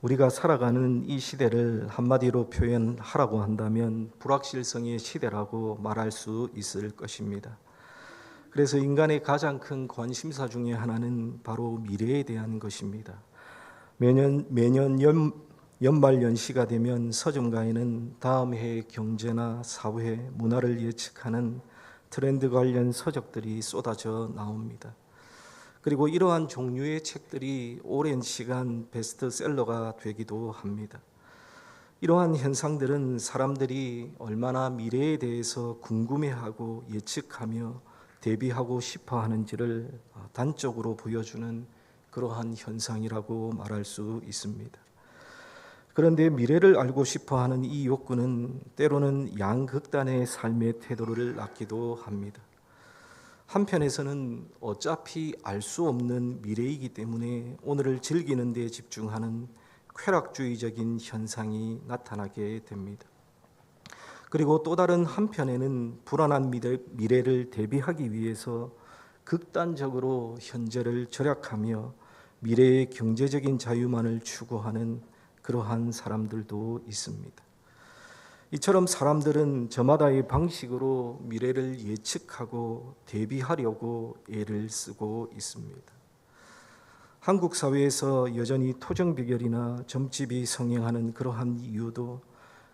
우리가 살아가는 이 시대를 한마디로 표현하라고 한다면 불확실성의 시대라고 말할 수 있을 것입니다. 그래서 인간의 가장 큰 관심사 중에 하나는 바로 미래에 대한 것입니다. 매년 연말 연시가 되면 서점가에는 다음 해의 경제나 사회, 문화를 예측하는 트렌드 관련 서적들이 쏟아져 나옵니다. 그리고 이러한 종류의 책들이 오랜 시간 베스트셀러가 되기도 합니다. 이러한 현상들은 사람들이 얼마나 미래에 대해서 궁금해하고 예측하며 대비하고 싶어 하는지를 단적으로 보여주는 그러한 현상이라고 말할 수 있습니다. 그런데 미래를 알고 싶어 하는 이 욕구는 때로는 양극단의 삶의 태도를 낳기도 합니다. 한편에서는 어차피 알 수 없는 미래이기 때문에 오늘을 즐기는 데 집중하는 쾌락주의적인 현상이 나타나게 됩니다. 그리고 또 다른 한편에는 불안한 미래를 대비하기 위해서 극단적으로 현재를 절약하며 미래의 경제적인 자유만을 추구하는 그러한 사람들도 있습니다. 이처럼 사람들은 저마다의 방식으로 미래를 예측하고 대비하려고 애를 쓰고 있습니다. 한국 사회에서 여전히 토정비결이나 점집이 성행하는 그러한 이유도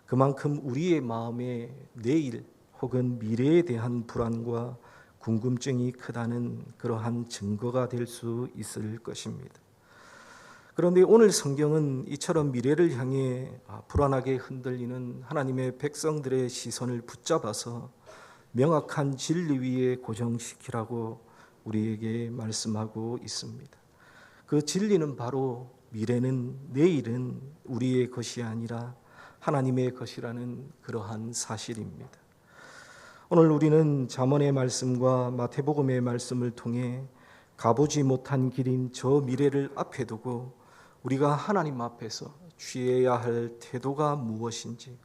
그만큼 우리의 마음에 내일 혹은 미래에 대한 불안과 궁금증이 크다는 그러한 증거가 될 수 있을 것입니다. 그런데 오늘 성경은 이처럼 미래를 향해 불안하게 흔들리는 하나님의 백성들의 시선을 붙잡아서 명확한 진리 위에 고정시키라고 우리에게 말씀하고 있습니다. 그 진리는 바로 미래는, 내일은 우리의 것이 아니라 하나님의 것이라는 그러한 사실입니다. 오늘 우리는 잠언의 말씀과 마태복음의 말씀을 통해 가보지 못한 길인 저 미래를 앞에 두고 우리가 하나님 앞에서 취해야 할 태도가 무엇인지,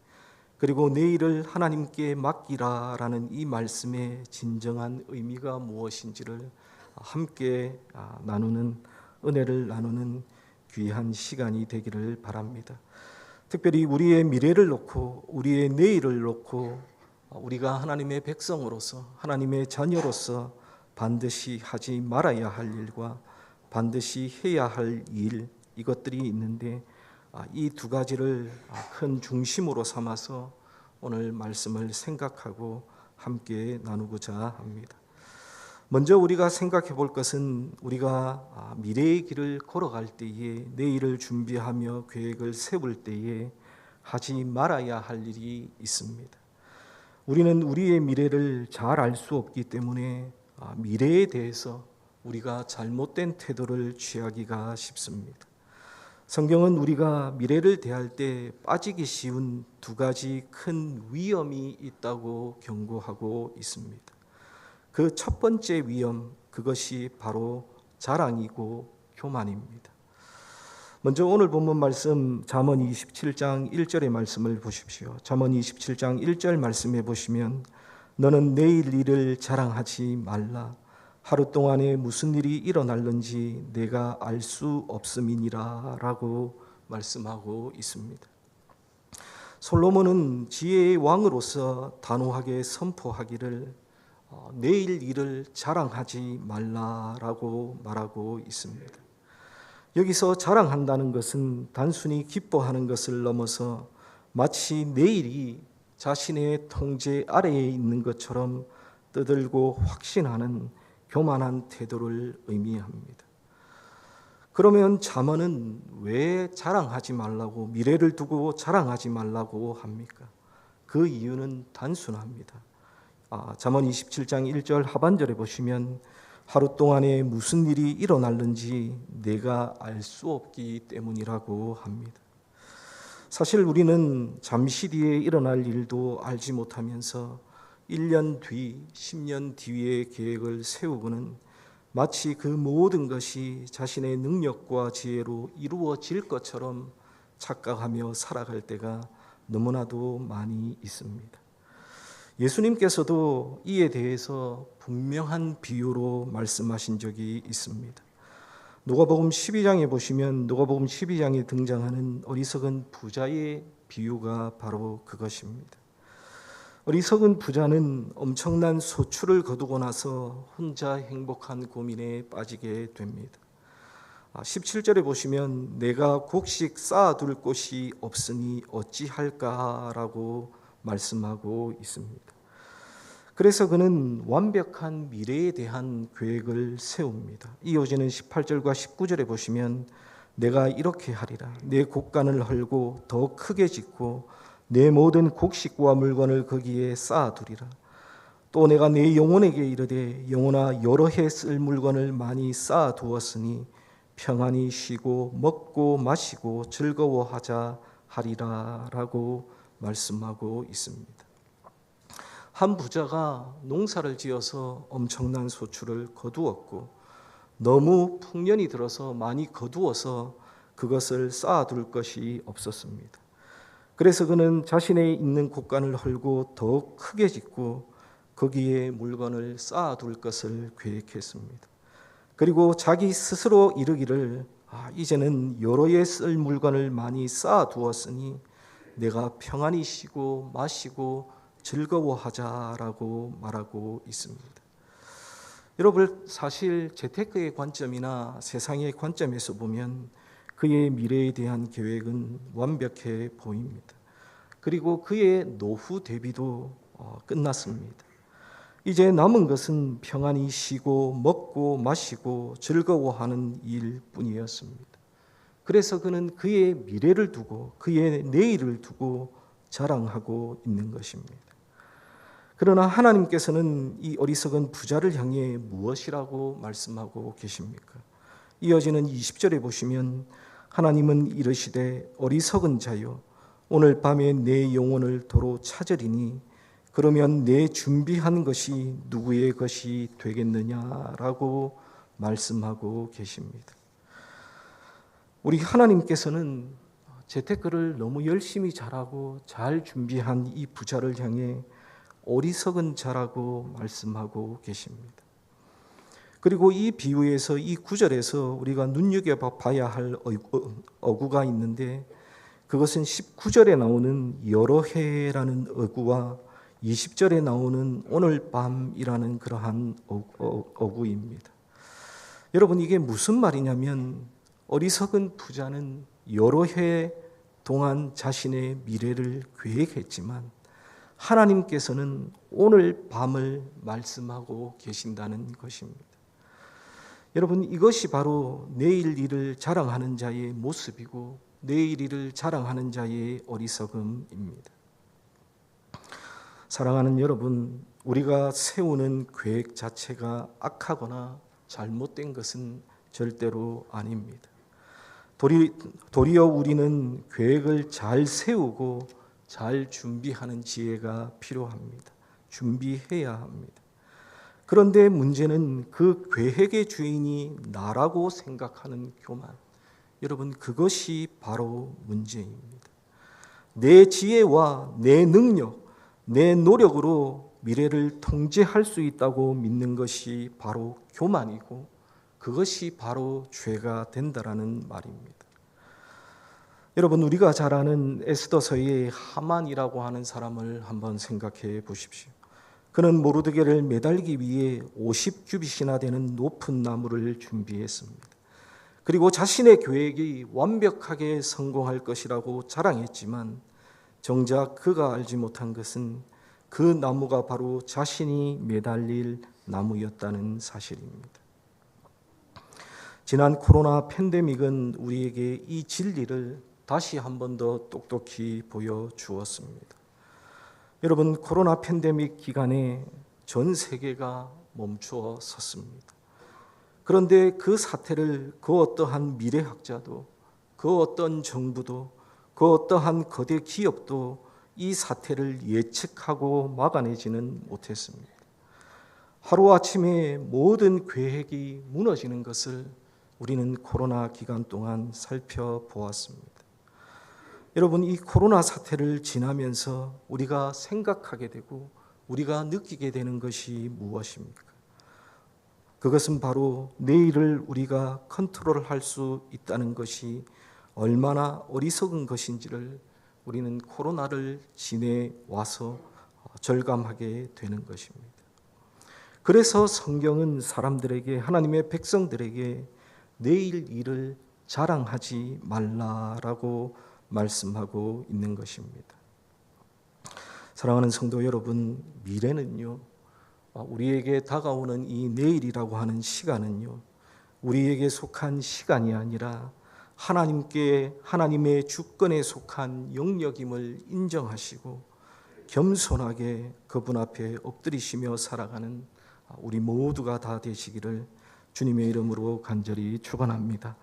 그리고 내일을 하나님께 맡기라라는 이 말씀의 진정한 의미가 무엇인지를 함께 나누는, 은혜를 나누는 귀한 시간이 되기를 바랍니다. 특별히 우리의 미래를 놓고 우리의 내일을 놓고 우리가 하나님의 백성으로서, 하나님의 자녀로서 반드시 하지 말아야 할 일과 반드시 해야 할 일, 이것들이 있는데 이 두 가지를 큰 중심으로 삼아서 오늘 말씀을 생각하고 함께 나누고자 합니다. 먼저 우리가 생각해 볼 것은 우리가 미래의 길을 걸어갈 때에, 내일을 준비하며 계획을 세울 때에 하지 말아야 할 일이 있습니다. 우리는 우리의 미래를 잘 알 수 없기 때문에 미래에 대해서 우리가 잘못된 태도를 취하기가 쉽습니다. 성경은 우리가 미래를 대할 때 빠지기 쉬운 두 가지 큰 위험이 있다고 경고하고 있습니다. 그 첫 번째 위험, 그것이 바로 자랑이고 교만입니다. 먼저 오늘 본문 말씀 잠언 27장 1절의 말씀을 보십시오. 잠언 27장 1절 말씀해 보시면 너는 내일 일을 자랑하지 말라. 하루 동안에 무슨 일이 일어날는지 내가 알 수 없음이니라 라고 말씀하고 있습니다. 솔로몬은 지혜의 왕으로서 단호하게 선포하기를 내일 일을 자랑하지 말라라고 말하고 있습니다. 여기서 자랑한다는 것은 단순히 기뻐하는 것을 넘어서 마치 내일이 자신의 통제 아래에 있는 것처럼 떠들고 확신하는 교만한 태도를 의미합니다. 그러면 잠언은 왜 자랑하지 말라고, 미래를 두고 자랑하지 말라고 합니까? 그 이유는 단순합니다. 잠언 27장 1절 하반절에 보시면 하루 동안에 무슨 일이 일어날는지 내가 알 수 없기 때문이라고 합니다. 사실 우리는 잠시 뒤에 일어날 일도 알지 못하면서 1년 뒤, 10년 뒤의 계획을 세우고는 마치 그 모든 것이 자신의 능력과 지혜로 이루어질 것처럼 착각하며 살아갈 때가 너무나도 많이 있습니다. 예수님께서도 이에 대해서 분명한 비유로 말씀하신 적이 있습니다. 누가복음 12장에 보시면 누가복음 12장에 등장하는 어리석은 부자의 비유가 바로 그것입니다. 어리석은 부자는 엄청난 소출을 거두고 나서 혼자 행복한 고민에 빠지게 됩니다. 17절에 보시면 내가 곡식 쌓아둘 곳이 없으니 어찌할까라고 말씀하고 있습니다. 그래서 그는 완벽한 미래에 대한 계획을 세웁니다. 이어지는 18절과 19절에 보시면 내가 이렇게 하리라. 내 곡간을 헐고 더 크게 짓고 내 모든 곡식과 물건을 거기에 쌓아두리라. 또 내가 내 영혼에게 이르되 영혼아 여러 해 쓸 물건을 많이 쌓아두었으니 평안히 쉬고 먹고 마시고 즐거워하자 하리라 라고 말씀하고 있습니다. 한 부자가 농사를 지어서 엄청난 소출을 거두었고 너무 풍년이 들어서 많이 거두어서 그것을 쌓아둘 것이 없었습니다. 그래서 그는 자신의 있는 곡간을 헐고 더 크게 짓고 거기에 물건을 쌓아둘 것을 계획했습니다. 그리고 자기 스스로 이르기를 이제는 여러 해 쓸 물건을 많이 쌓아두었으니 내가 평안히 쉬고 마시고 즐거워하자라고 말하고 있습니다. 여러분, 사실 재테크의 관점이나 세상의 관점에서 보면 그의 미래에 대한 계획은 완벽해 보입니다. 그리고 그의 노후 대비도 끝났습니다. 이제 남은 것은 평안히 쉬고 먹고 마시고 즐거워하는 일뿐이었습니다. 그래서 그는 그의 미래를 두고 그의 내일을 두고 자랑하고 있는 것입니다. 그러나 하나님께서는 이 어리석은 부자를 향해 무엇이라고 말씀하고 계십니까? 이어지는 20절에 보시면 하나님은 이르시되 어리석은 자여 오늘 밤에 내 영혼을 도로 찾으리니 그러면 내 준비한 것이 누구의 것이 되겠느냐라고 말씀하고 계십니다. 우리 하나님께서는 재테크를 너무 열심히 잘하고 잘 준비한 이 부자를 향해 어리석은 자라고 말씀하고 계십니다. 그리고 이 비유에서 이 구절에서 우리가 눈여겨봐야 할 어구가 있는데 그것은 19절에 나오는 여러 해라는 어구와 20절에 나오는 오늘 밤이라는 그러한 어구입니다. 여러분, 이게 무슨 말이냐면 어리석은 부자는 여러 해 동안 자신의 미래를 계획했지만 하나님께서는 오늘 밤을 말씀하고 계신다는 것입니다. 여러분, 이것이 바로 내일 일을 자랑하는 자의 모습이고 내일 일을 자랑하는 자의 어리석음입니다. 사랑하는 여러분, 우리가 세우는 계획 자체가 악하거나 잘못된 것은 절대로 아닙니다. 도리어 우리는 계획을 잘 세우고 잘 준비하는 지혜가 필요합니다. 준비해야 합니다. 그런데 문제는 그 계획의 주인이 나라고 생각하는 교만. 여러분, 그것이 바로 문제입니다. 내 지혜와 내 능력, 내 노력으로 미래를 통제할 수 있다고 믿는 것이 바로 교만이고 그것이 바로 죄가 된다라는 말입니다. 여러분, 우리가 잘 아는 에스더서의 하만이라고 하는 사람을 한번 생각해 보십시오. 그는 모르드게를 매달기 위해 50규빗이나 되는 높은 나무를 준비했습니다. 그리고 자신의 계획이 완벽하게 성공할 것이라고 자랑했지만 정작 그가 알지 못한 것은 그 나무가 바로 자신이 매달릴 나무였다는 사실입니다. 지난 코로나 팬데믹은 우리에게 이 진리를 다시 한 번 더 똑똑히 보여주었습니다. 여러분, 코로나 팬데믹 기간에 전 세계가 멈추어 섰습니다. 그런데 그 사태를 그 어떠한 미래학자도 그 어떤 정부도 그 어떠한 거대 기업도 이 사태를 예측하고 막아내지는 못했습니다. 하루아침에 모든 계획이 무너지는 것을 우리는 코로나 기간 동안 살펴보았습니다. 여러분, 이 코로나 사태를 지나면서 우리가 생각하게 되고 우리가 느끼게 되는 것이 무엇입니까? 그것은 바로 내일을 우리가 컨트롤할 수 있다는 것이 얼마나 어리석은 것인지를 우리는 코로나를 지내와서 절감하게 되는 것입니다. 그래서 성경은 사람들에게, 하나님의 백성들에게 내일 일을 자랑하지 말라라고 말씀하고 있는 것입니다. 사랑하는 성도 여러분, 미래는요, 우리에게 다가오는 이 내일이라고 하는 시간은요, 우리에게 속한 시간이 아니라 하나님의 주권에 속한 영역임을 인정하시고 겸손하게 그분 앞에 엎드리시며 살아가는 우리 모두가 다 되시기를 주님의 이름으로 간절히 축원합니다.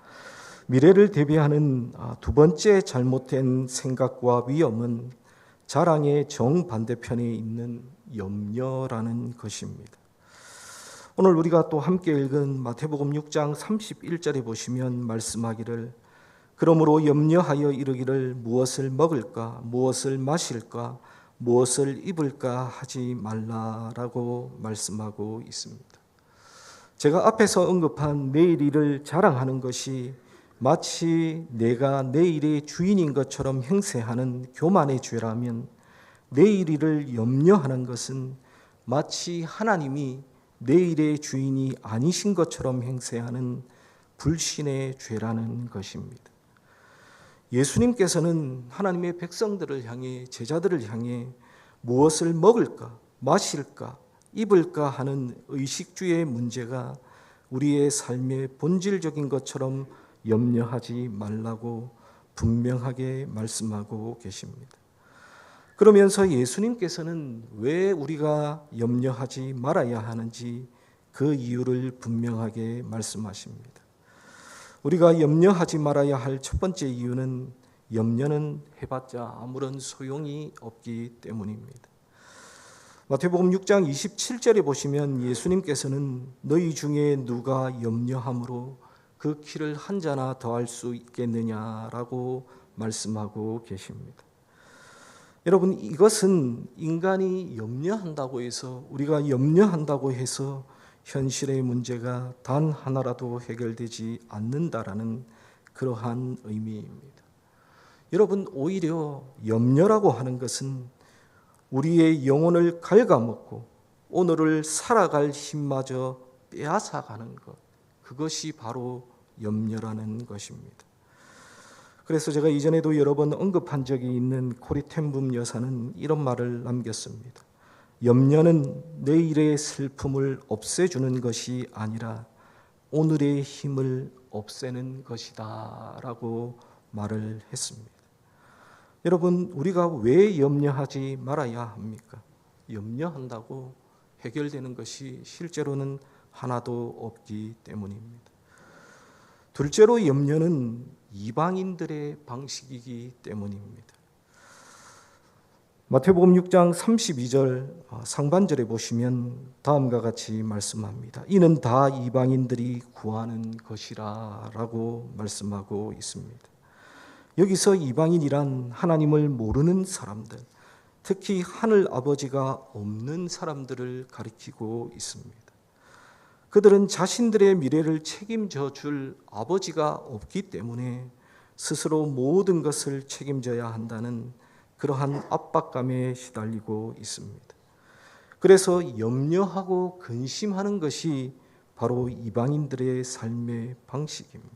미래를 대비하는 두 번째 잘못된 생각과 위험은 자랑의 정반대편에 있는 염려라는 것입니다. 오늘 우리가 또 함께 읽은 마태복음 6장 31절에 보시면 말씀하기를 그러므로 염려하여 이르기를 무엇을 먹을까 무엇을 마실까 무엇을 입을까 하지 말라라고 말씀하고 있습니다. 제가 앞에서 언급한 내일 일을 자랑하는 것이 마치 내가 내일의 주인인 것처럼 행세하는 교만의 죄라면 내일 일을 염려하는 것은 마치 하나님이 내일의 주인이 아니신 것처럼 행세하는 불신의 죄라는 것입니다. 예수님께서는 하나님의 백성들을 향해, 제자들을 향해 무엇을 먹을까, 마실까, 입을까 하는 의식주의 문제가 우리의 삶의 본질적인 것처럼 염려하지 말라고 분명하게 말씀하고 계십니다. 그러면서 예수님께서는 왜 우리가 염려하지 말아야 하는지 그 이유를 분명하게 말씀하십니다. 우리가 염려하지 말아야 할 첫 번째 이유는 염려는 해봤자 아무런 소용이 없기 때문입니다. 마태복음 6장 27절에 보시면 예수님께서는 너희 중에 누가 염려함으로 그 키를 한 자나 더할 수 있겠느냐라고 말씀하고 계십니다. 여러분, 이것은 인간이 염려한다고 해서, 우리가 염려한다고 해서 현실의 문제가 단 하나라도 해결되지 않는다라는 그러한 의미입니다. 여러분, 오히려 염려라고 하는 것은 우리의 영혼을 갉아먹고 오늘을 살아갈 힘마저 빼앗아가는 것, 그것이 바로 염려라는 것입니다. 그래서 제가 이전에도 여러 번 언급한 적이 있는 코리 텐붐 여사는 이런 말을 남겼습니다. 염려는 내일의 슬픔을 없애주는 것이 아니라 오늘의 힘을 없애는 것이다 라고 말을 했습니다. 여러분, 우리가 왜 염려하지 말아야 합니까? 염려한다고 해결되는 것이 실제로는 하나도 없기 때문입니다. 둘째로 염려는 이방인들의 방식이기 때문입니다. 마태복음 6장 32절 상반절에 보시면 다음과 같이 말씀합니다. 이는 다 이방인들이 구하는 것이라 라고 말씀하고 있습니다. 여기서 이방인이란 하나님을 모르는 사람들, 특히 하늘 아버지가 없는 사람들을 가리키고 있습니다. 그들은 자신들의 미래를 책임져 줄 아버지가 없기 때문에 스스로 모든 것을 책임져야 한다는 그러한 압박감에 시달리고 있습니다. 그래서 염려하고 근심하는 것이 바로 이방인들의 삶의 방식입니다.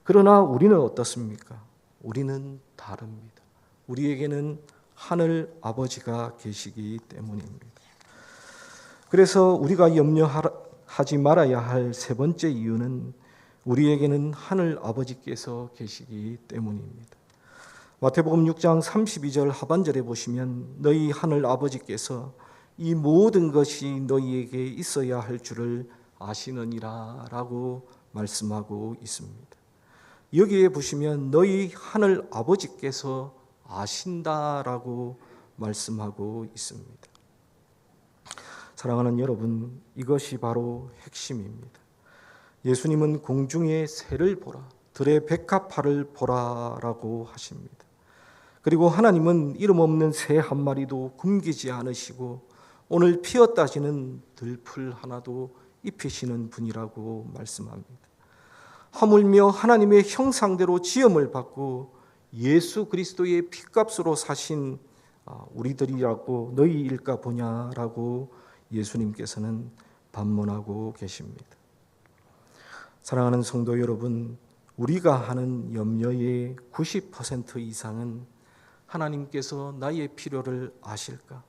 그러나 우리는 어떻습니까? 우리는 다릅니다. 우리에게는 하늘 아버지가 계시기 때문입니다. 그래서 우리가 염려하지 말아야 할 세 번째 이유는 우리에게는 하늘 아버지께서 계시기 때문입니다. 마태복음 6장 32절 하반절에 보시면 너희 하늘 아버지께서 이 모든 것이 너희에게 있어야 할 줄을 아시느니라 라고 말씀하고 있습니다. 여기에 보시면 너희 하늘 아버지께서 아신다라고 말씀하고 있습니다. 사랑하는 여러분, 이것이 바로 핵심입니다. 예수님은 공중의 새를 보라, 들의 백합화를 보라라고 하십니다. 그리고 하나님은 이름 없는 새 한 마리도 굶기지 않으시고 오늘 피었다시는 들풀 하나도 입히시는 분이라고 말씀합니다. 하물며 하나님의 형상대로 지음을 받고 예수 그리스도의 핏값으로 사신 우리들이라고 너희일까 보냐라고 예수님께서는 반문하고 계십니다. 사랑하는 성도 여러분, 우리가 하는 염려의 90% 이상은 하나님께서 나의 필요를 아실까?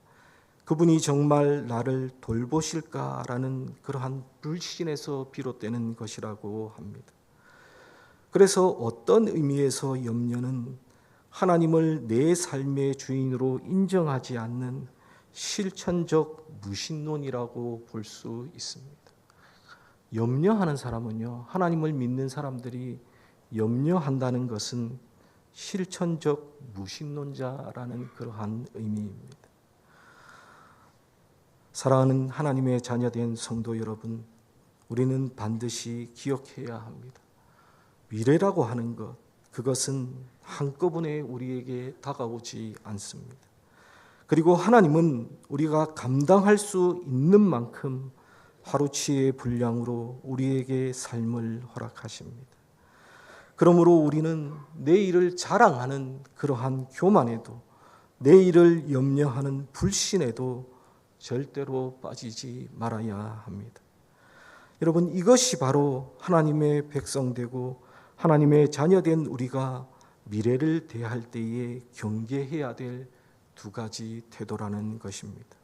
그분이 정말 나를 돌보실까라는 그러한 불신에서 비롯되는 것이라고 합니다. 그래서 어떤 의미에서 염려는 하나님을 내 삶의 주인으로 인정하지 않는 실천적 무신론이라고 볼 수 있습니다. 염려하는 사람은요, 하나님을 믿는 사람들이 염려한다는 것은 실천적 무신론자라는 그러한 의미입니다. 사랑하는 하나님의 자녀된 성도 여러분, 우리는 반드시 기억해야 합니다. 미래라고 하는 것, 그것은 한꺼번에 우리에게 다가오지 않습니다. 그리고 하나님은 우리가 감당할 수 있는 만큼 하루치의 분량으로 우리에게 삶을 허락하십니다. 그러므로 우리는 내일을 자랑하는 그러한 교만에도, 내일을 염려하는 불신에도 절대로 빠지지 말아야 합니다. 여러분, 이것이 바로 하나님의 백성되고 하나님의 자녀된 우리가 미래를 대할 때에 경계해야 될 두 가지 태도라는 것입니다.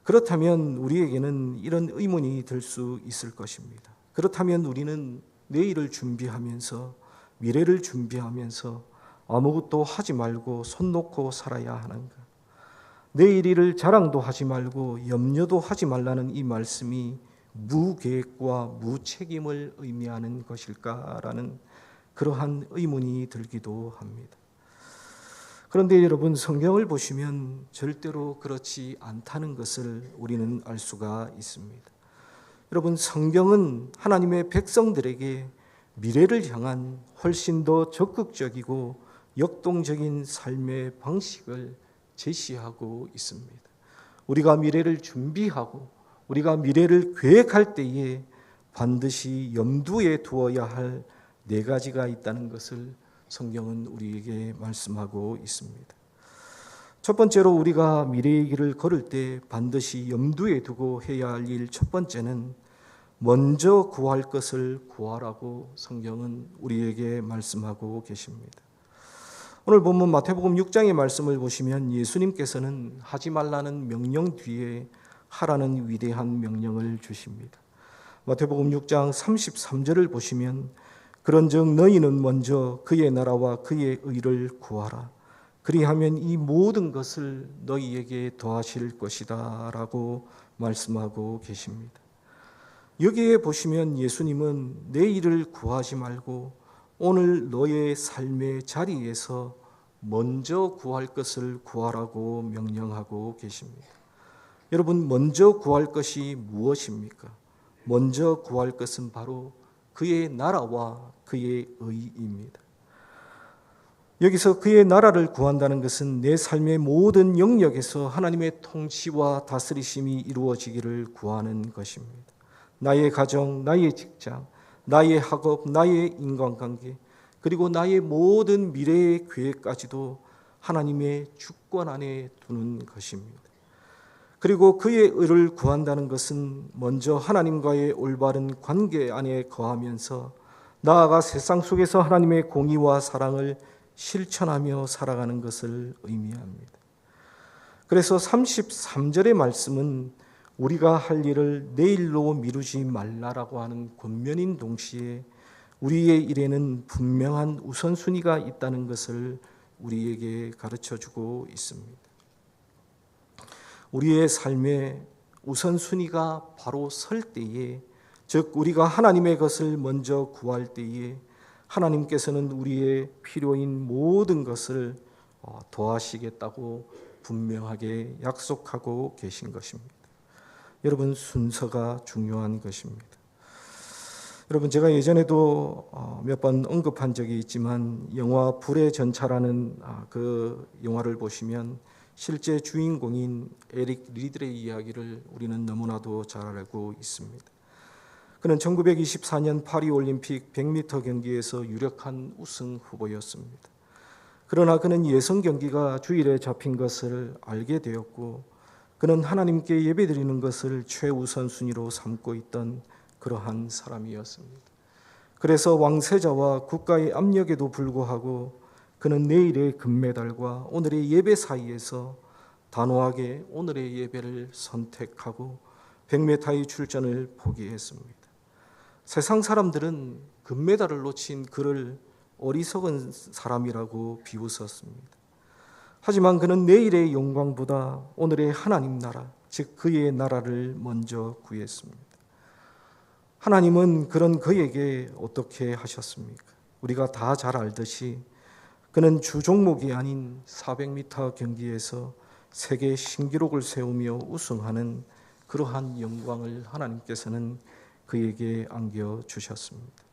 그렇다면 우리에게는 이런 의문이 들 수 있을 것입니다. 그렇다면 우리는 내일을 준비하면서, 미래를 준비하면서 아무것도 하지 말고 손 놓고 살아야 하는가? 내일 일을 자랑도 하지 말고 염려도 하지 말라는 이 말씀이 무계획과 무책임을 의미하는 것일까라는 그러한 의문이 들기도 합니다. 그런데 여러분, 성경을 보시면 절대로 그렇지 않다는 것을 우리는 알 수가 있습니다. 여러분, 성경은 하나님의 백성들에게 미래를 향한 훨씬 더 적극적이고 역동적인 삶의 방식을 제시하고 있습니다. 우리가 미래를 준비하고 우리가 미래를 계획할 때에 반드시 염두에 두어야 할 네 가지가 있다는 것을 성경은 우리에게 말씀하고 있습니다. 첫 번째로 우리가 미래의 길을 걸을 때 반드시 염두에 두고 해야 할 일 첫 번째는 먼저 구할 것을 구하라고 성경은 우리에게 말씀하고 계십니다. 오늘 본문 마태복음 6장의 말씀을 보시면 예수님께서는 하지 말라는 명령 뒤에 하라는 위대한 명령을 주십니다. 마태복음 6장 33절을 보시면 그런즉 너희는 먼저 그의 나라와 그의 의를 구하라. 그리하면 이 모든 것을 너희에게 더하실 것이다 라고 말씀하고 계십니다. 여기에 보시면 예수님은 내일을 구하지 말고 오늘 너의 삶의 자리에서 먼저 구할 것을 구하라고 명령하고 계십니다. 여러분, 먼저 구할 것이 무엇입니까? 먼저 구할 것은 바로 그의 나라와 그의 의입니다. 여기서 그의 나라를 구한다는 것은 내 삶의 모든 영역에서 하나님의 통치와 다스리심이 이루어지기를 구하는 것입니다. 나의 가정, 나의 직장, 나의 학업, 나의 인간관계, 그리고 나의 모든 미래의 계획까지도 하나님의 주권 안에 두는 것입니다. 그리고 그의 의를 구한다는 것은 먼저 하나님과의 올바른 관계 안에 거하면서 나아가 세상 속에서 하나님의 공의와 사랑을 실천하며 살아가는 것을 의미합니다. 그래서 33절의 말씀은 우리가 할 일을 내일로 미루지 말라라고 하는 권면인 동시에 우리의 일에는 분명한 우선순위가 있다는 것을 우리에게 가르쳐주고 있습니다. 우리의 삶의 우선순위가 바로 설 때에, 즉 우리가 하나님의 것을 먼저 구할 때에 하나님께서는 우리의 필요인 모든 것을 더하시겠다고 분명하게 약속하고 계신 것입니다. 여러분, 순서가 중요한 것입니다. 여러분, 제가 예전에도 몇 번 언급한 적이 있지만 영화 불의 전차라는 그 영화를 보시면 실제 주인공인 에릭 리들의 이야기를 우리는 너무나도 잘 알고 있습니다. 그는 1924년 파리 올림픽 100m 경기에서 유력한 우승 후보였습니다. 그러나 그는 예선 경기가 주일에 잡힌 것을 알게 되었고, 그는 하나님께 예배드리는 것을 최우선 순위로 삼고 있던 그러한 사람이었습니다. 그래서 왕세자와 국가의 압력에도 불구하고 그는 내일의 금메달과 오늘의 예배 사이에서 단호하게 오늘의 예배를 선택하고 100m의 출전을 포기했습니다. 세상 사람들은 금메달을 놓친 그를 어리석은 사람이라고 비웃었습니다. 하지만 그는 내일의 영광보다 오늘의 하나님 나라, 즉 그의 나라를 먼저 구했습니다. 하나님은 그런 그에게 어떻게 하셨습니까? 우리가 다 잘 알듯이 그는 주 종목이 아닌 400m 경기에서 세계 신기록을 세우며 우승하는 그러한 영광을 하나님께서는 그에게 안겨주셨습니다.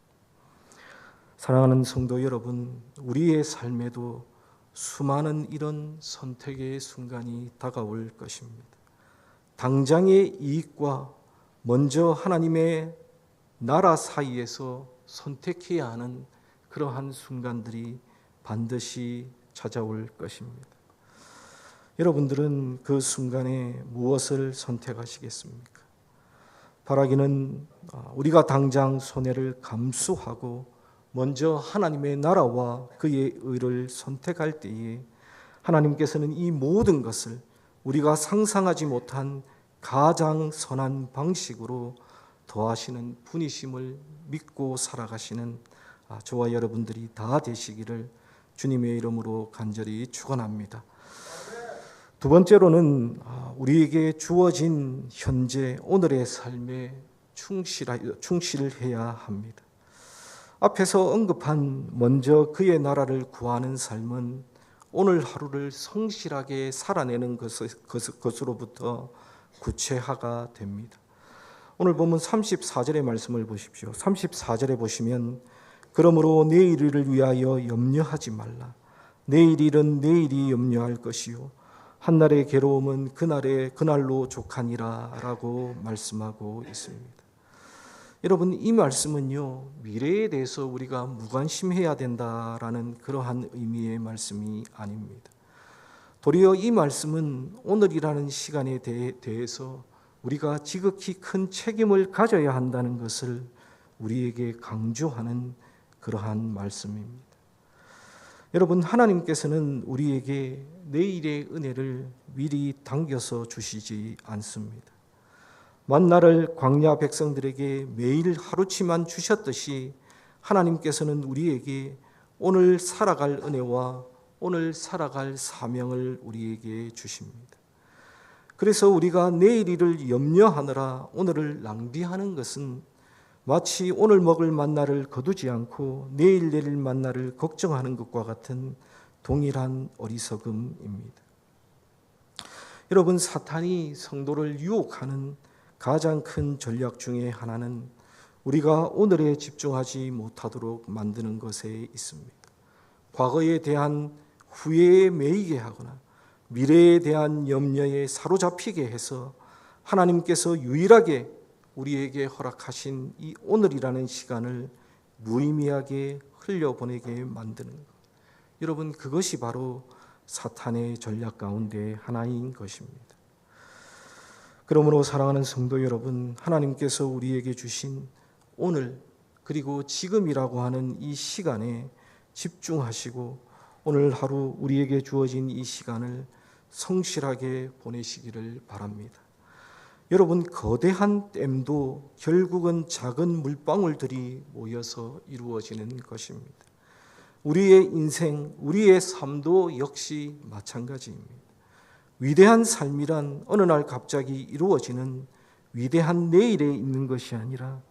사랑하는 성도 여러분, 우리의 삶에도 수많은 이런 선택의 순간이 다가올 것입니다. 당장의 이익과 먼저 하나님의 나라 사이에서 선택해야 하는 그러한 순간들이 반드시 찾아올 것입니다. 여러분들은 그 순간에 무엇을 선택하시겠습니까? 바라기는 우리가 당장 손해를 감수하고 먼저 하나님의 나라와 그의 의를 선택할 때에 하나님께서는 이 모든 것을 우리가 상상하지 못한 가장 선한 방식으로 더하시는 분이심을 믿고 살아가시는 저와 여러분들이 다 되시기를 주님의 이름으로 간절히 축원합니다. 두 번째로는 우리에게 주어진 현재 오늘의 삶에 충실해야 합니다. 앞에서 언급한 먼저 그의 나라를 구하는 삶은 오늘 하루를 성실하게 살아내는 것으로부터 구체화가 됩니다. 오늘 보면 34절의 말씀을 보십시오. 34절에 보시면 그러므로 내일 일을 위하여 염려하지 말라. 내일 일은 내일이 염려할 것이요 한날의 괴로움은 그날로 족하니라 라고 말씀하고 있습니다. 여러분, 이 말씀은요, 미래에 대해서 우리가 무관심해야 된다라는 그러한 의미의 말씀이 아닙니다. 도리어 이 말씀은 오늘이라는 시간에 대해서 우리가 지극히 큰 책임을 가져야 한다는 것을 우리에게 강조하는 그러한 말씀입니다. 여러분, 하나님께서는 우리에게 내일의 은혜를 미리 당겨서 주시지 않습니다. 만나를 광야 백성들에게 매일 하루치만 주셨듯이 하나님께서는 우리에게 오늘 살아갈 은혜와 오늘 살아갈 사명을 우리에게 주십니다. 그래서 우리가 내일 일을 염려하느라 오늘을 낭비하는 것은 마치 오늘 먹을 만나를 거두지 않고 내일 내릴 만나를 걱정하는 것과 같은 동일한 어리석음입니다. 여러분, 사탄이 성도를 유혹하는 가장 큰 전략 중에 하나는 우리가 오늘에 집중하지 못하도록 만드는 것에 있습니다. 과거에 대한 후회에 매이게 하거나 미래에 대한 염려에 사로잡히게 해서 하나님께서 유일하게 우리에게 허락하신 이 오늘이라는 시간을 무의미하게 흘려보내게 만드는 것. 여러분, 그것이 바로 사탄의 전략 가운데 하나인 것입니다. 그러므로 사랑하는 성도 여러분, 하나님께서 우리에게 주신 오늘 그리고 지금이라고 하는 이 시간에 집중하시고 오늘 하루 우리에게 주어진 이 시간을 성실하게 보내시기를 바랍니다. 여러분, 거대한 댐도 결국은 작은 물방울들이 모여서 이루어지는 것입니다. 우리의 인생, 우리의 삶도 역시 마찬가지입니다. 위대한 삶이란 어느 날 갑자기 이루어지는 위대한 내일에 있는 것이 아니라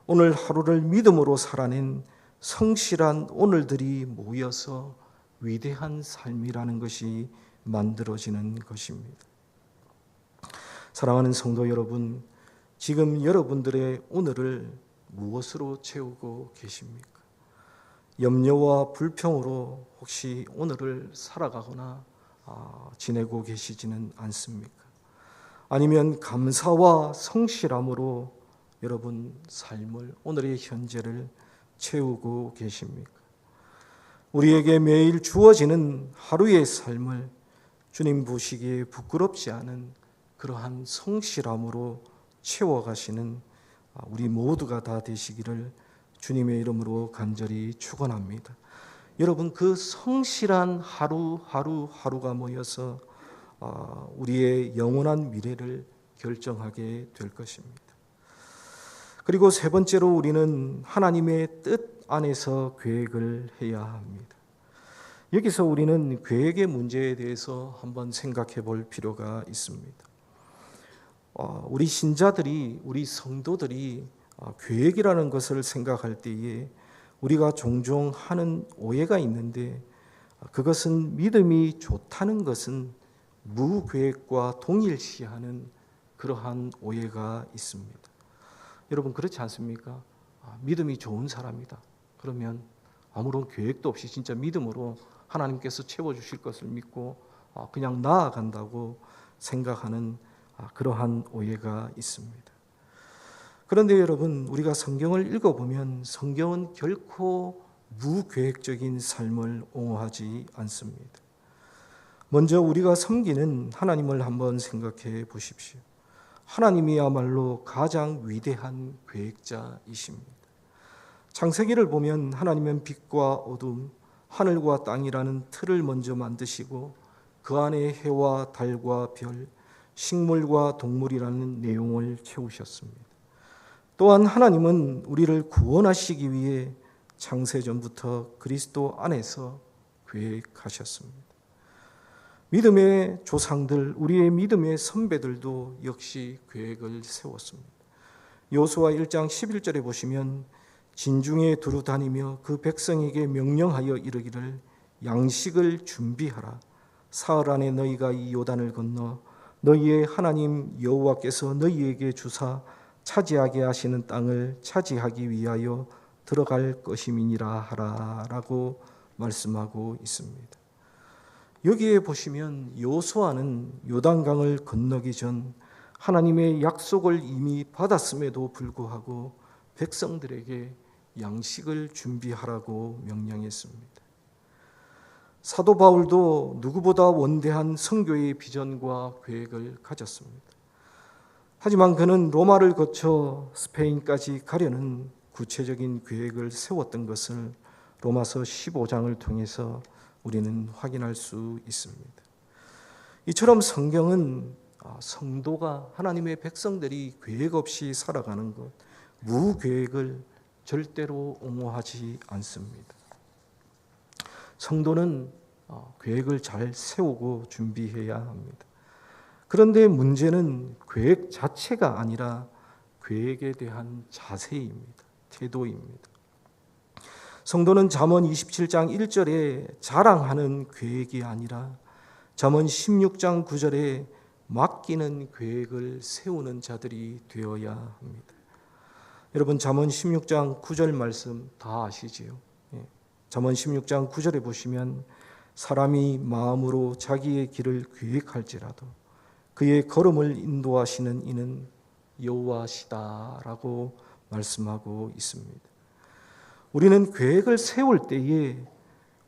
오늘 하루를 믿음으로 살아낸 성실한 오늘들이 모여서 위대한 삶이라는 것이 만들어지는 것입니다. 사랑하는 성도 여러분, 지금 여러분들의 오늘을 무엇으로 채우고 계십니까? 염려와 불평으로 혹시 오늘을 살아가거나 지내고 계시지는 않습니까? 아니면 감사와 성실함으로 여러분 삶을, 오늘의 현재를 채우고 계십니까? 우리에게 매일 주어지는 하루의 삶을 주님 보시기에 부끄럽지 않은 그러한 성실함으로 채워가시는 우리 모두가 다 되시기를 주님의 이름으로 간절히 축원합니다. 여러분, 그 성실한 하루하루가 모여서 우리의 영원한 미래를 결정하게 될 것입니다. 그리고 세 번째로 우리는 하나님의 뜻 안에서 계획을 해야 합니다. 여기서 우리는 계획의 문제에 대해서 한번 생각해 볼 필요가 있습니다. 우리 신자들이, 우리 성도들이 계획이라는 것을 생각할 때에 우리가 종종 하는 오해가 있는데, 그것은 믿음이 좋다는 것은 무계획과 동일시하는 그러한 오해가 있습니다. 여러분, 그렇지 않습니까? 믿음이 좋은 사람이다. 그러면 아무런 계획도 없이 진짜 믿음으로 하나님께서 채워주실 것을 믿고 그냥 나아간다고 생각하는 그러한 오해가 있습니다. 그런데 여러분, 우리가 성경을 읽어보면 성경은 결코 무계획적인 삶을 옹호하지 않습니다. 먼저 우리가 섬기는 하나님을 한번 생각해 보십시오. 하나님이야말로 가장 위대한 계획자이십니다. 창세기를 보면 하나님은 빛과 어둠, 하늘과 땅이라는 틀을 먼저 만드시고 그 안에 해와 달과 별, 식물과 동물이라는 내용을 채우셨습니다. 또한 하나님은 우리를 구원하시기 위해 창세전부터 그리스도 안에서 계획하셨습니다. 믿음의 조상들, 우리의 믿음의 선배들도 역시 계획을 세웠습니다. 여호수아 1장 11절에 보시면 진중에 두루 다니며 그 백성에게 명령하여 이르기를 양식을 준비하라. 사흘 안에 너희가 이 요단을 건너 너희의 하나님 여호와께서 너희에게 주사 차지하게 하시는 땅을 차지하기 위하여 들어갈 것임이니라 하라라고 말씀하고 있습니다. 여기에 보시면 여호수아는 요단강을 건너기 전 하나님의 약속을 이미 받았음에도 불구하고 백성들에게 양식을 준비하라고 명령했습니다. 사도 바울도 누구보다 원대한 선교의 비전과 계획을 가졌습니다. 하지만 그는 로마를 거쳐 스페인까지 가려는 구체적인 계획을 세웠던 것을 로마서 15장을 통해서 우리는 확인할 수 있습니다. 이처럼 성경은 성도가, 하나님의 백성들이 계획 없이 살아가는 것, 무계획을 절대로 옹호하지 않습니다. 성도는 계획을 잘 세우고 준비해야 합니다. 그런데 문제는 계획 자체가 아니라 계획에 대한 자세입니다. 태도입니다. 성도는 잠언 27장 1절에 자랑하는 계획이 아니라 잠언 16장 9절에 맡기는 계획을 세우는 자들이 되어야 합니다. 여러분, 잠언 16장 9절 말씀 다 아시지요? 잠언 16장 9절에 보시면 사람이 마음으로 자기의 길을 계획할지라도 그의 걸음을 인도하시는 이는 여호와시다라고 말씀하고 있습니다. 우리는 계획을 세울 때에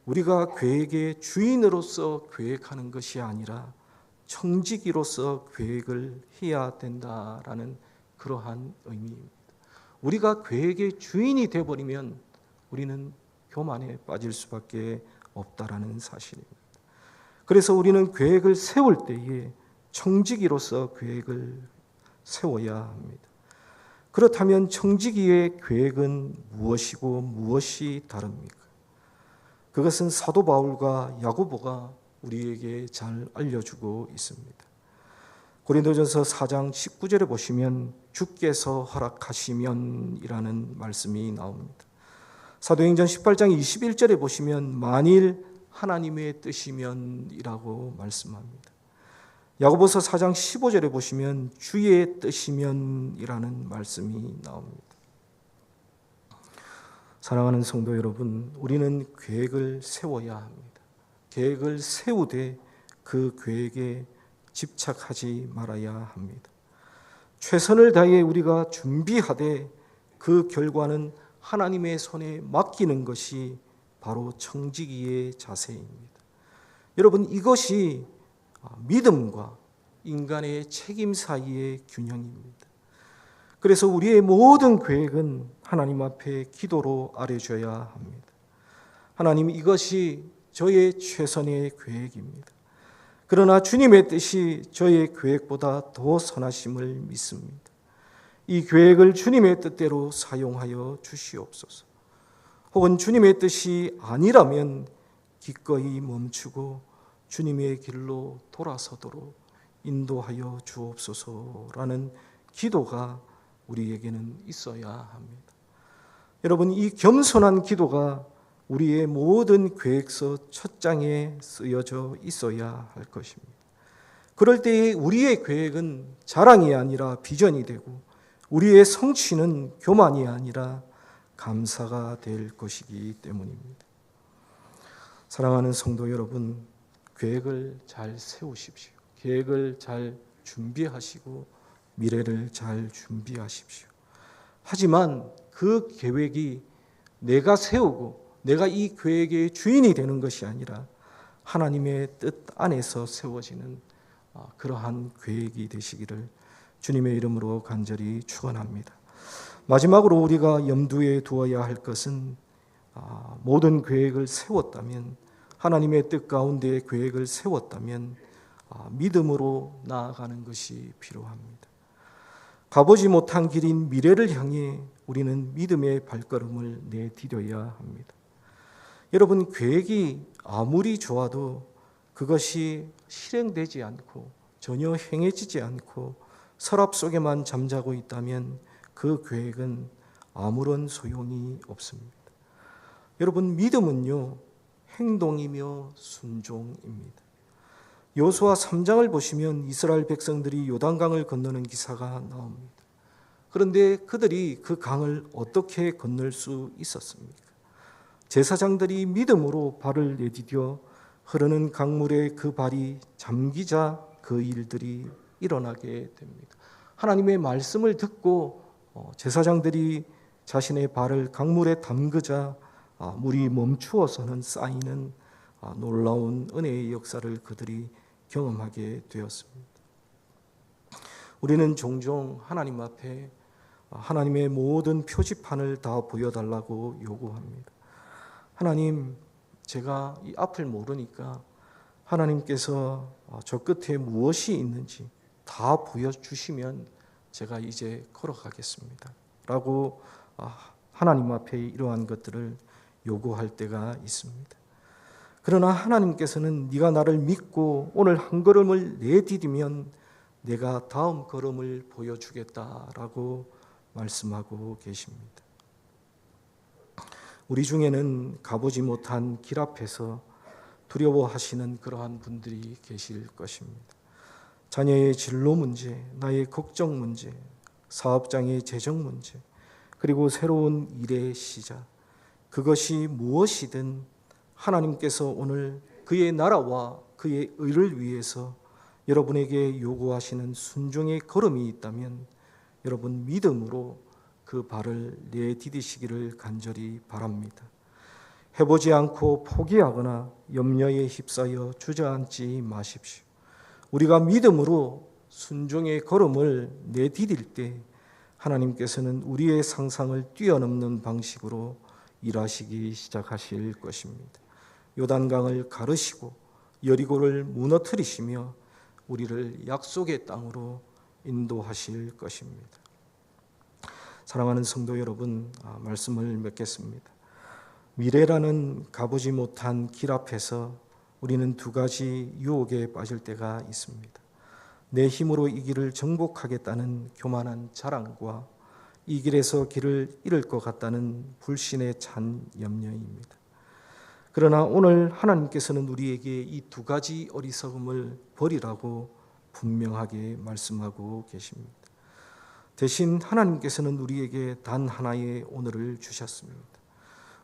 우리가 계획의 주인으로서 계획하는 것이 아니라 청지기로서 계획을 해야 된다라는 그러한 의미입니다. 우리가 계획의 주인이 되어버리면 우리는 교만에 빠질 수밖에 없다라는 사실입니다. 그래서 우리는 계획을 세울 때에 청지기로서 계획을 세워야 합니다. 그렇다면 청지기의 계획은 무엇이고 무엇이 다릅니까? 그것은 사도 바울과 야고보가 우리에게 잘 알려주고 있습니다. 고린도전서 4장 19절에 보시면 주께서 허락하시면 이라는 말씀이 나옵니다. 사도행전 18장 21절에 보시면 만일 하나님의 뜻이면 이라고 말씀합니다. 야고보서 4장 15절에 보시면 주의 뜻이면 이라는 말씀이 나옵니다. 사랑하는 성도 여러분, 우리는 계획을 세워야 합니다. 계획을 세우되 그 계획에 집착하지 말아야 합니다. 최선을 다해 우리가 준비하되 그 결과는 하나님의 손에 맡기는 것이 바로 청지기의 자세입니다. 여러분, 이것이 믿음과 인간의 책임 사이의 균형입니다. 그래서 우리의 모든 계획은 하나님 앞에 기도로 아뢰줘야 합니다. 하나님, 이것이 저의 최선의 계획입니다. 그러나 주님의 뜻이 저의 계획보다 더 선하심을 믿습니다. 이 계획을 주님의 뜻대로 사용하여 주시옵소서. 혹은 주님의 뜻이 아니라면 기꺼이 멈추고 주님의 길로 돌아서도록 인도하여 주옵소서라는 기도가 우리에게는 있어야 합니다. 여러분, 이 겸손한 기도가 우리의 모든 계획서 첫 장에 쓰여져 있어야 할 것입니다. 그럴 때에 우리의 계획은 자랑이 아니라 비전이 되고 우리의 성취는 교만이 아니라 감사가 될 것이기 때문입니다. 사랑하는 성도 여러분, 계획을 잘 세우십시오. 계획을 잘 준비하시고 미래를 잘 준비하십시오. 하지만 그 계획이 내가 세우고 내가 이 계획의 주인이 되는 것이 아니라 하나님의 뜻 안에서 세워지는 그러한 계획이 되시기를 주님의 이름으로 간절히 축원합니다. 마지막으로 우리가 염두에 두어야 할 것은 모든 계획을 세웠다면, 하나님의 뜻 가운데 계획을 세웠다면 믿음으로 나아가는 것이 필요합니다. 가보지 못한 길인 미래를 향해 우리는 믿음의 발걸음을 내디뎌야 합니다. 여러분, 계획이 아무리 좋아도 그것이 실행되지 않고 전혀 행해지지 않고 서랍 속에만 잠자고 있다면 그 계획은 아무런 소용이 없습니다. 여러분, 믿음은요, 행동이며 순종입니다. 여호수아 3장을 보시면 이스라엘 백성들이 요단강을 건너는 기사가 나옵니다. 그런데 그들이 그 강을 어떻게 건널 수 있었습니까? 제사장들이 믿음으로 발을 내디뎌 흐르는 강물에 그 발이 잠기자 그 일들이 일어나게 됩니다. 하나님의 말씀을 듣고 제사장들이 자신의 발을 강물에 담그자 물이 멈추어서는 쌓이는 놀라운 은혜의 역사를 그들이 경험하게 되었습니다. 우리는 종종 하나님 앞에 하나님의 모든 표지판을 다 보여달라고 요구합니다. 하나님, 제가 이 앞을 모르니까 하나님께서 저 끝에 무엇이 있는지 다 보여주시면 제가 이제 걸어가겠습니다 라고 하나님 앞에 이러한 것들을 요구할 때가 있습니다. 그러나 하나님께서는 네가 나를 믿고 오늘 한 걸음을 내디디면 내가 다음 걸음을 보여주겠다라고 말씀하고 계십니다. 우리 중에는 가보지 못한 길 앞에서 두려워하시는 그러한 분들이 계실 것입니다. 자녀의 진로 문제, 나의 걱정 문제, 사업장의 재정 문제, 그리고 새로운 일의 시작, 그것이 무엇이든 하나님께서 오늘 그의 나라와 그의 의를 위해서 여러분에게 요구하시는 순종의 걸음이 있다면 여러분 믿음으로 그 발을 내디디시기를 간절히 바랍니다. 해보지 않고 포기하거나 염려에 휩싸여 주저앉지 마십시오. 우리가 믿음으로 순종의 걸음을 내디딜 때 하나님께서는 우리의 상상을 뛰어넘는 방식으로 일하시기 시작하실 것입니다. 요단강을 가르시고 여리고를 무너뜨리시며 우리를 약속의 땅으로 인도하실 것입니다. 사랑하는 성도 여러분, 말씀을 맺겠습니다. 미래라는 가보지 못한 길 앞에서 우리는 두 가지 유혹에 빠질 때가 있습니다. 내 힘으로 이 길을 정복하겠다는 교만한 자랑과 이 길에서 길을 잃을 것 같다는 불신에 찬 염려입니다. 그러나 오늘 하나님께서는 우리에게 이 두 가지 어리석음을 버리라고 분명하게 말씀하고 계십니다. 대신 하나님께서는 우리에게 단 하나의 오늘을 주셨습니다.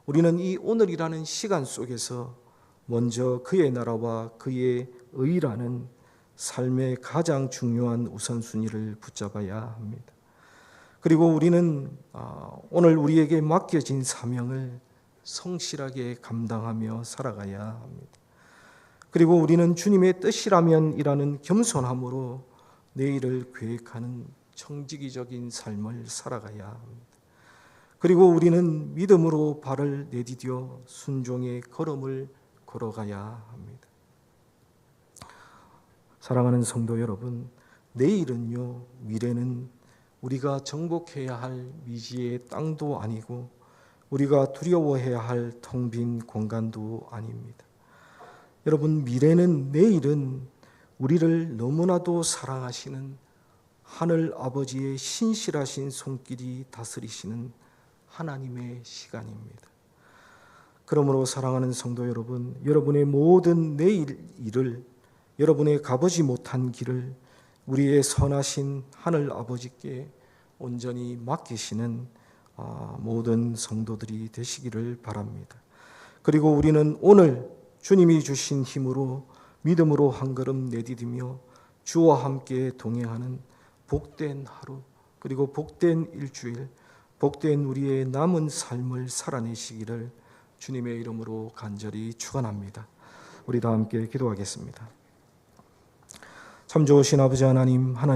우리는 이 오늘이라는 시간 속에서 먼저 그의 나라와 그의 의라는 삶의 가장 중요한 우선순위를 붙잡아야 합니다. 그리고 우리는 오늘 우리에게 맡겨진 사명을 성실하게 감당하며 살아가야 합니다. 그리고 우리는 주님의 뜻이라면이라는 겸손함으로 내일을 계획하는 청지기적인 삶을 살아가야 합니다. 그리고 우리는 믿음으로 발을 내디뎌 순종의 걸음을 걸어가야 합니다. 사랑하는 성도 여러분, 내일은요, 미래는 우리가 정복해야 할 미지의 땅도 아니고 우리가 두려워해야 할 텅 빈 공간도 아닙니다. 여러분, 미래는, 내일은 우리를 너무나도 사랑하시는 하늘 아버지의 신실하신 손길이 다스리시는 하나님의 시간입니다. 그러므로 사랑하는 성도 여러분, 여러분의 모든 내일 일을, 여러분의 가보지 못한 길을 우리의 선하신 하늘 아버지께 온전히 맡기시는 모든 성도들이 되시기를 바랍니다. 그리고 우리는 오늘 주님이 주신 힘으로 믿음으로 한 걸음 내디디며 주와 함께 동행하는 복된 하루, 그리고 복된 일주일, 복된 우리의 남은 삶을 살아내시기를 주님의 이름으로 간절히 축원합니다. 우리 다 함께 기도하겠습니다. 참 좋으신 아버지 하나님,